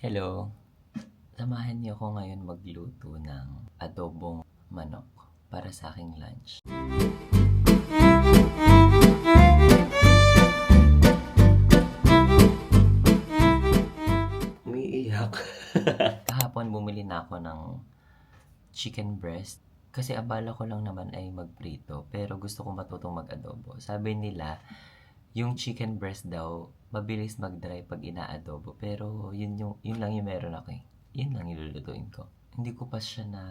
Hello, samahan niyo ako ngayon magluto ng adobong manok para sa aking lunch. Umiiyak. Kahapon bumili na ako ng chicken breast kasi abala ko lang naman ay magprito pero gusto ko matutong mag-adobo. Sabi nila, yung chicken breast daw mabilis mag-dry pag inaadobo pero yun lang yung meron ako eh. Yun lang ilulutuin ko. Hindi ko pa siya na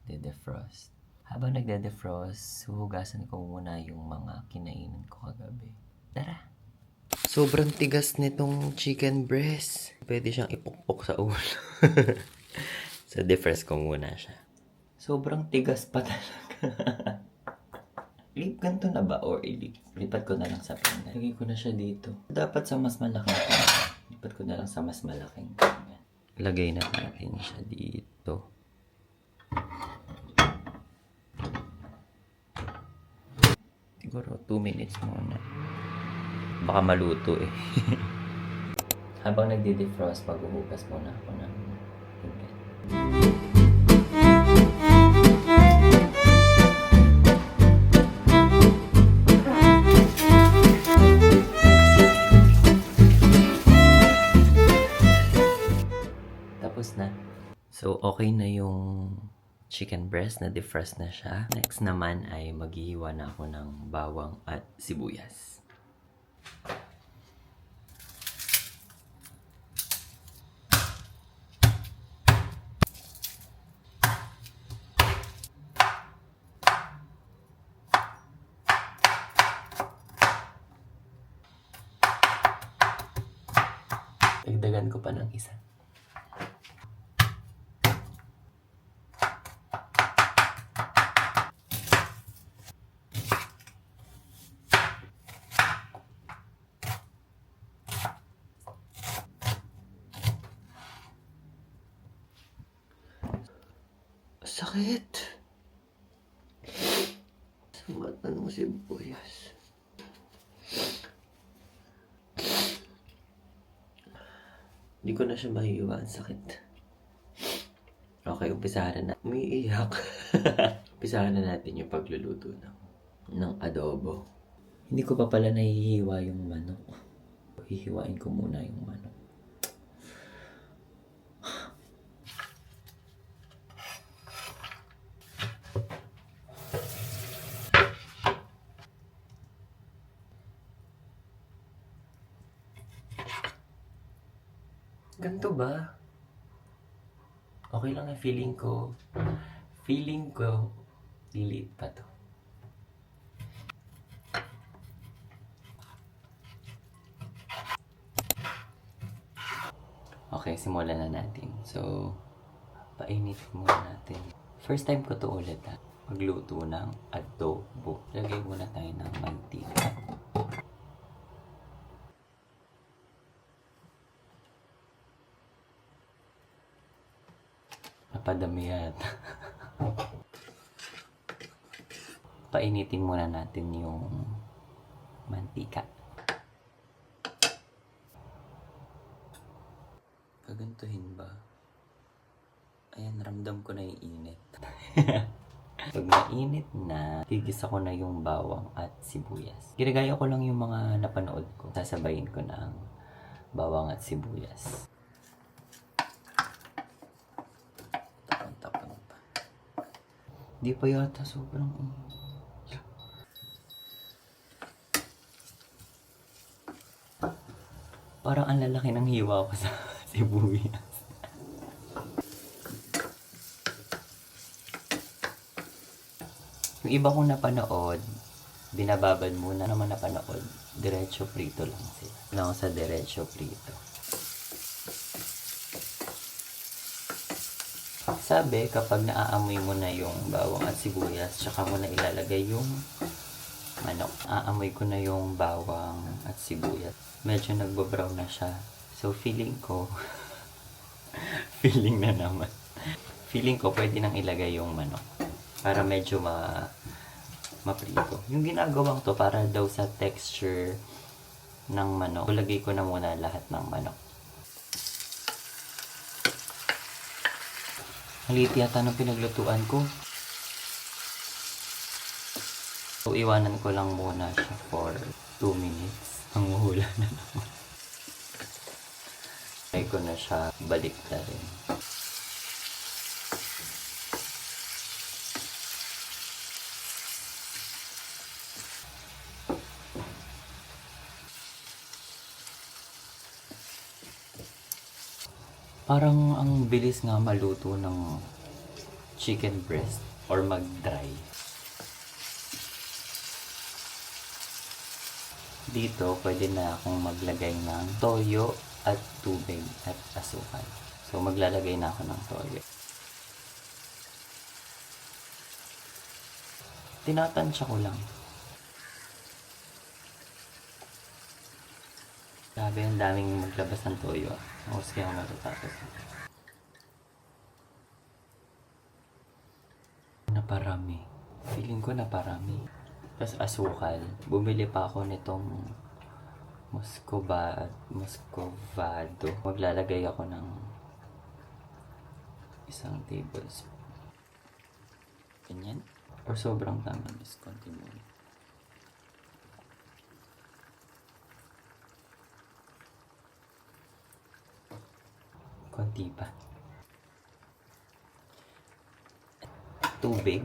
de-defrost. Habang nagde-defrost, huhugasan ko muna yung mga kinainan ko kagabi. Tara! Sobrang tigas nitong chicken breast. Pwede siyang ipukpok sa ulo. So, defrost ko muna siya. Sobrang tigas pa talaga. Ganito na ba? Or lipat ko na lang sa pinggan. Lagay ko na siya dito. Dapat sa mas malaking pinggan. Lipat ko na lang sa mas malaking pinggan. Lagay na natin siya dito. Siguro 2 minutes muna. Baka maluto eh. Habang nagde-defrost, maghuhugas muna ako ng pinggan. Tapos na. So, okay na yung chicken breast na defrost na siya. Next naman ay maghihiwa na ako ng bawang at sibuyas. Dagdagan ko pa ng isa. Sakit. Sa mata ng sibuyas. Hindi ko na siya mahiwa. Ang sakit. Okay, umpisahan na. Umiiyak. Umpisahan na natin yung pagluluto ng adobo. Hindi ko pa pala nahihiwa yung manok. Hihiwain ko muna yung manok. Ganito ba? Okay lang na feeling ko. Liliit pa to. Okay, simulan na natin. So, painit muna natin. First time ko to ulit ha. Magluto ng adobo. Lagay muna tayo ng mantika. Napadami yata. Painitin muna natin yung mantika. Gagantuhin ba? Ayan, ramdam ko na yung init. Pag mainit na, gigisa ko na yung bawang at sibuyas. Ginagaya ko lang yung mga napanood ko. Sasabayin ko na ang bawang at sibuyas. Tapon pa. Di pa yata sobrang parang ang lalaki ng hiwa ko sa sibuyas. Yung iba kong napanood, binababad muna naman napanood. Diretso prito lang sila. Lang sa diretso prito. Sabi, kapag naaamoy mo na yung bawang at sibuyas, tsaka mo na ilalagay yung manok. Aamoy ko na yung bawang at sibuyas. Medyo nagbo-brown na siya. So, feeling ko, feeling na naman. Feeling ko, pwede nang ilagay yung manok. Para medyo maprito. Yung ginagawang to, para daw sa texture ng manok. Ilagay ko na muna lahat ng manok. Ang liit yata ng pinaglutuan ko. So, iwanan ko lang muna siya for 2 minutes. Ang hula na naman. Try ko na siya balik na rin. Parang ang bilis nga maluto ng chicken breast or mag-dry. Dito, pwede na akong maglagay ng toyo at tubig at asukal. So, maglalagay na ako ng toyo. Tinatansya ko lang. Grabe, ang daming maglabas ng toyo. Tapos kaya matatapos. Naparami. Feeling ko naparami. Tapos asukal. Bumili pa ako nitong Muscovado. Maglalagay ako ng 1 tablespoon. Ganyan. Or sobrang tama. Mas konti muna. Konti pa. Tubig.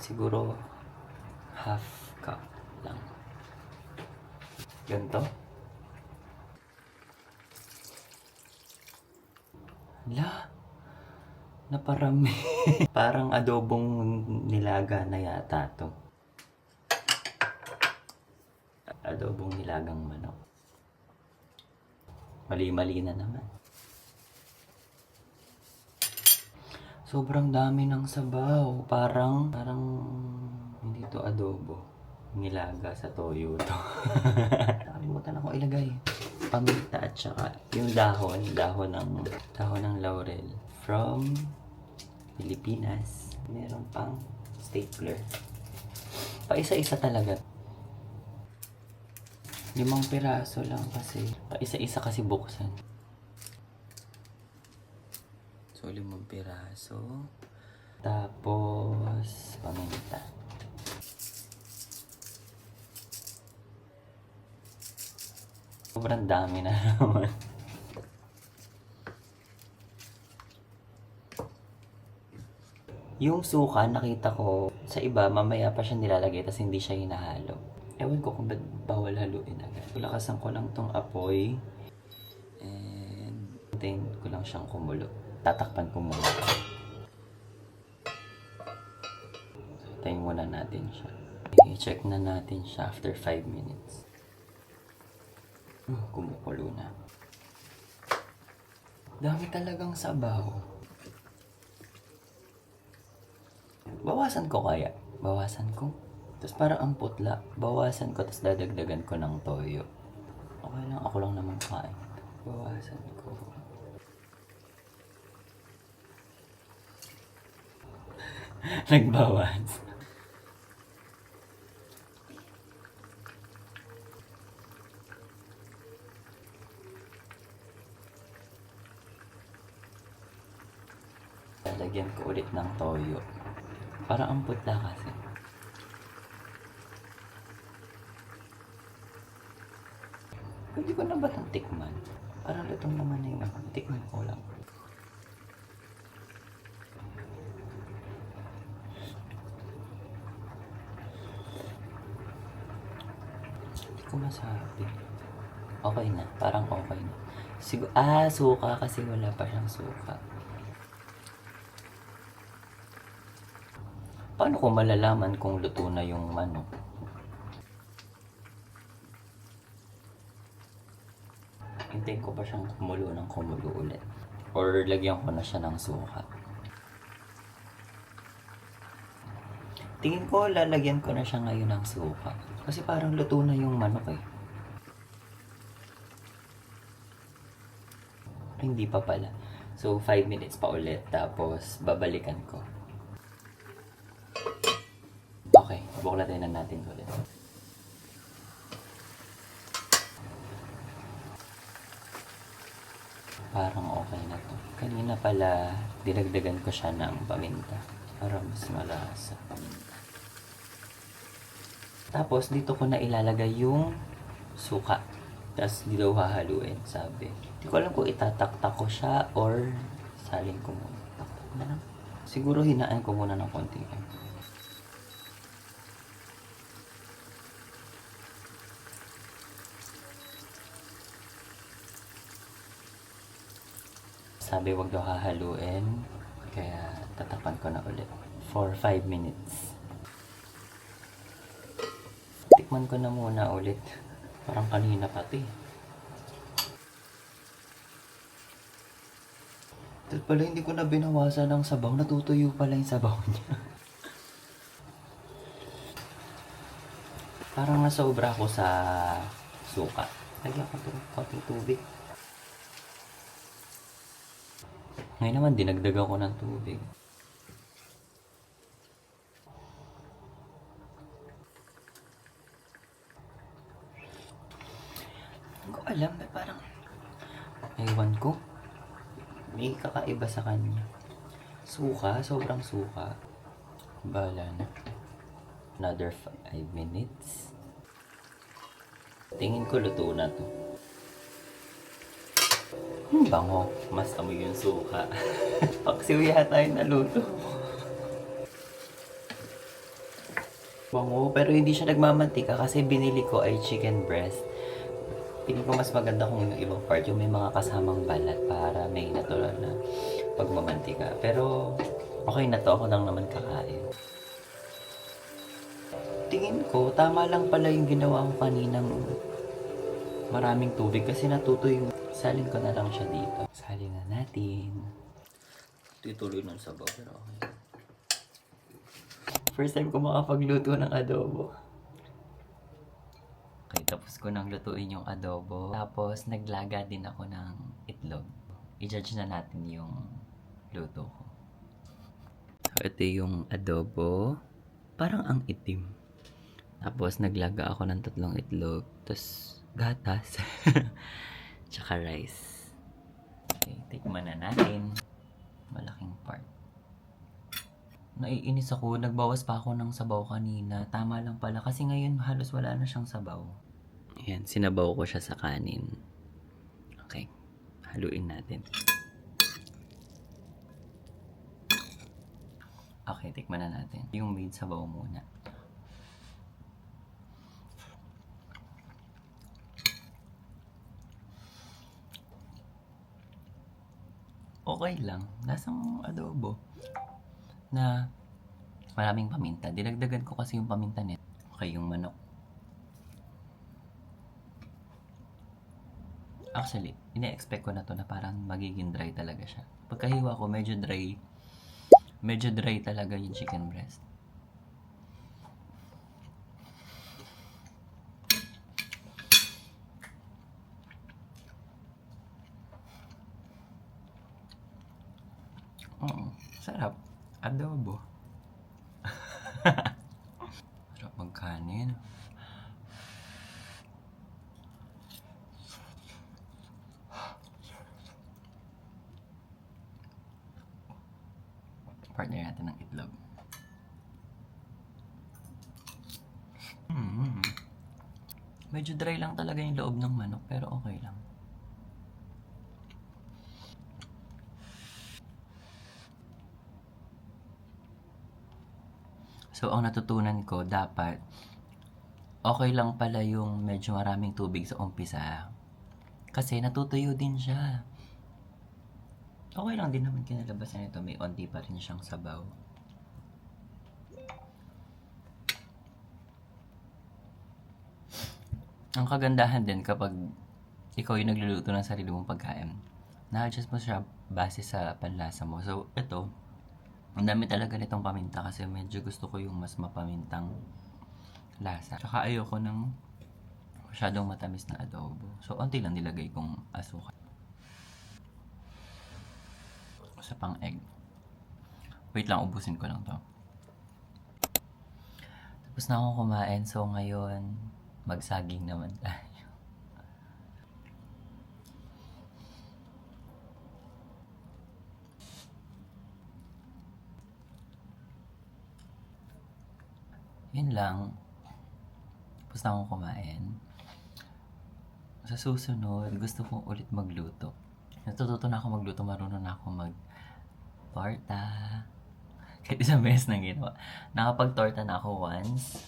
Siguro half cup lang. Ganito. Hala. Naparami. Parang adobong nilaga na yata to. Adobong nilagang manok. Mali-mali na naman. Sobrang dami ng sabaw. Parang hindi to adobo. Nilaga sa toyo to. Nakalimutan ako ilagay. Paminta at saka yung dahon ng laurel from Pilipinas. Meron pang stapler. Paisa-isa talaga. 5 piraso lang kasi. Paisa-isa kasi buksan. So, 5 piraso. Tapos, paminta. Sobrang dami na naman. Yung suka, nakita ko sa iba, mamaya pa siya nilalagay tapos hindi siya hinahalo. Ewan ko kung ba't bawal haluin agad. Lakasan ko lang tong apoy. And, hintayin ko lang siyang kumulo. Tatakpan ko muna. So, hintayin muna natin siya. I-check na natin siya after 5 minutes. Kumukulo na. Dami talagang sabaw. Bawasan ko kaya. Bawasan ko. Tapos parang ang putla. Bawasan ko tapos dadagdagan ko ng toyo. Okay lang. Ako lang naman kain. Bawasan ko. Nagbawas. Lalagyan ko ulit ng toyo. Parang ang putla kasi. Pwede ko na ba itong tikman? Parang lutong naman na yung tikman ko lang. Hindi ko masabi. Okay na. Parang okay na. Suka kasi wala pa siyang suka. Paano ko malalaman kung luto na yung manok? Hintayin ko pa siyang kumulo ng kumulo ulit. Or lagyan ko na siya ng suka. Tingin ko lalagyan ko na siya ngayon ng suka. Kasi parang luto na yung manok eh. Hindi pa pala. So 5 minutes pa ulit. Tapos babalikan ko. Okay, buklatin na natin ulit. parang okay na to. Kanina pala, dinagdagan ko siya ng paminta para mas malasa. Tapos, dito ko na ilalagay yung suka. Tapos, di daw hahaluin, sabi. Hindi ko alam kung itataktak ko siya or salin ko muna. Taktak na lang. Siguro hinaan ko muna ng konti. Sabi wag daw hahaluin. Kaya tatapan ko na ulit. For 5 minutes. Tikman ko na muna ulit. Parang kanina pati. Ito pala hindi ko na binawasan ng sabaw. Natutuyo pala yung sabaw niya. Parang nasobra ako sa suka. Lagyan ko itong konting tubig. Ngayon naman, dinagdagan ko ng tubig. Hindi ko alam, parang ewan ko. May kakaiba sa kanya. Suka, sobrang suka. Bala na. Another 5 minutes. Tingin ko luto na to. Bango. Mas amoy yung suka. Paksiw yata yung naluto. Bango, pero hindi siya nagmamantika kasi binili ko ay chicken breast. Piling ko mas maganda kung yung ibang part, yung may mga kasamang balat para may natural na pagmamantika. Pero okay na to, ako lang naman kakain. Tingin ko, tama lang pala yung ginawa ko kaninang maraming tubig kasi natutuyo. Salin ko na lang siya dito. Salin na natin. Tutuloy ng sabaw pero okay. First time ko makapagluto ng adobo. Okay, tapos ko nang lutuin yung adobo. Tapos naglaga din ako ng itlog. I-judge na natin yung luto ko. So, ito yung adobo. Parang ang itim. Tapos naglaga ako ng 3 itlog. Tapos gatas. Tsaka rice. Okay, tikman na natin. Malaking part. Naiinis ako. Nagbawas pa ako ng sabaw kanina. Tama lang pala. Kasi ngayon halos wala na siyang sabaw. Ayan, sinabaw ko siya sa kanin. Okay, haluin natin. Okay, tikman na natin. Yung made sabaw muna. Okay lang. Lasang adobo. Na maraming paminta. Dinagdagan ko kasi yung paminta nito. Okay, yung manok. Actually, ina-expect ko na to na parang magiging dry talaga siya. Pagkahiwa ko, medyo dry. Medyo dry talaga yung chicken breast. Sarap. Adobo. Sarap magkanin. Partner natin ng itlog. Medyo dry lang talaga yung loob ng manok pero okay lang. So, ang natutunan ko, dapat okay lang pala yung medyo maraming tubig sa umpisa. Kasi natutuyo din siya. Okay lang din naman kinalabasan nito. May onti pa rin siyang sabaw. Ang kagandahan din kapag ikaw yung nagluluto ng sarili mong pagkain, na-adjust mo siya base sa panlasa mo. So, ito, ang dami talaga nitong paminta kasi medyo gusto ko yung mas mapamintang lasa. Tsaka ayoko ng masyadong matamis na adobo. So, onti lang nilagay kong asukal. Sa pang egg. Wait lang, ubusin ko lang to. Tapos na akong kumain. So, ngayon, magsaging naman tayo. Yun lang. Tapos na akong kumain. Sa susunod, gusto kong ulit magluto. Natututo na ako magluto, marunong na ako mag-torta. Kahit isang beses na ginawa. Nakapag-torta na ako once.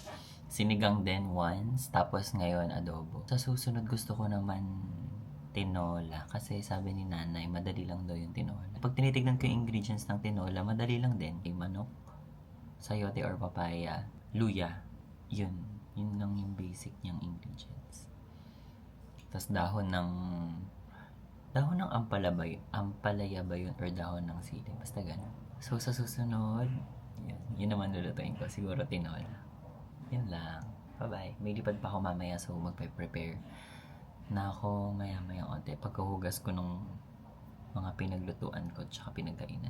Sinigang din once. Tapos ngayon, adobo. Sa susunod, gusto ko naman tinola. Kasi sabi ni nanay, madali lang daw yung tinola. Pag tinitignan ko yung ingredients ng tinola, madali lang din. May manok, sayote or papaya, luya. Yun. Yun lang yung basic niyang ingredients. Tapos dahon ng ampalaya ba yun or dahon ng sili. Basta ganun. So sa susunod, yun naman lulutuin ko. Siguro tinola. Yun lang. Bye-bye. May lipad pa ako mamaya so magpe-prepare na ako maya-maya onte. Pagkahugas ko nung mga pinaglutuan ko tsaka pinagkainan.